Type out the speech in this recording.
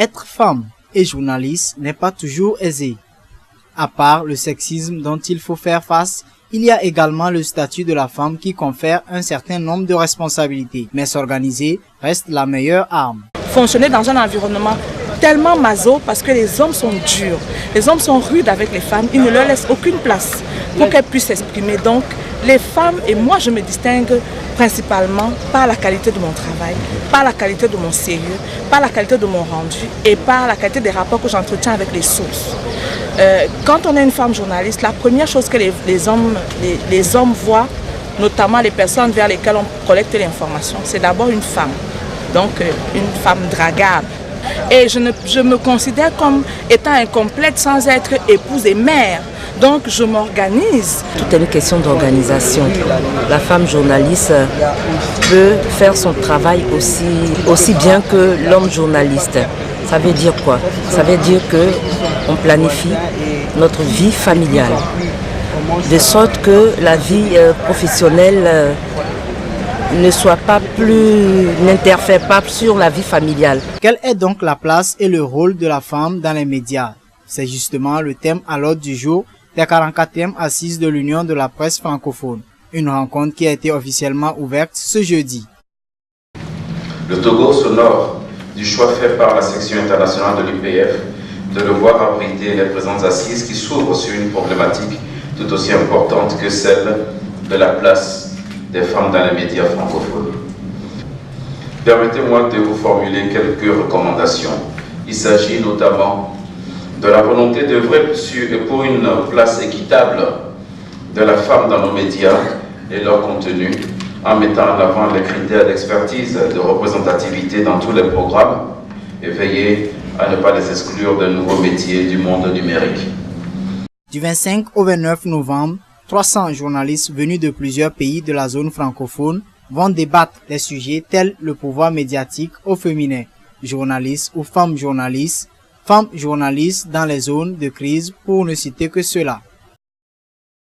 Être femme et journaliste n'est pas toujours aisé. À part le sexisme dont il faut faire face, il y a également le statut de la femme qui confère un certain nombre de responsabilités. Mais s'organiser reste la meilleure arme. Fonctionner dans un environnement tellement maso parce que les hommes sont durs, les hommes sont rudes avec les femmes, ils ne leur laissent aucune place pour qu'elles puissent s'exprimer. Donc les femmes, et moi je me distingue principalement par la qualité de mon travail, par la qualité de mon sérieux, par la qualité de mon rendu et par la qualité des rapports que j'entretiens avec les sources. Quand on est une femme journaliste, la première chose que les hommes voient, notamment les personnes vers lesquelles on collecte l'information, c'est d'abord une femme, donc une femme dragable. Et je me considère comme étant incomplète sans être épouse et mère. Donc je m'organise. Tout est une question d'organisation. La femme journaliste peut faire son travail aussi bien que l'homme journaliste. Ça veut dire quoi? Ça veut dire qu'on planifie notre vie familiale. De sorte que la vie professionnelle n'interfère pas sur la vie familiale. Quelle est donc la place et le rôle de la femme dans les médias? C'est justement le thème à l'ordre du jour des 44e Assises de l'Union de la presse francophone. Une rencontre qui a été officiellement ouverte ce jeudi. Le Togo s'honore du choix fait par la section internationale de l'UPF de le voir abriter les présentes assises qui s'ouvrent sur une problématique tout aussi importante que celle de la place des femmes dans les médias francophones. Permettez-moi de vous formuler quelques recommandations. Il s'agit notamment de la volonté d'œuvrer pour une place équitable de la femme dans nos médias et leur contenu, en mettant en avant les critères d'expertise, de représentativité dans tous les programmes et veiller à ne pas les exclure de nouveaux métiers du monde numérique. Du 25 au 29 novembre, 300 journalistes venus de plusieurs pays de la zone francophone vont débattre des sujets tels le pouvoir médiatique au féminin, journalistes ou femmes journalistes dans les zones de crise pour ne citer que cela.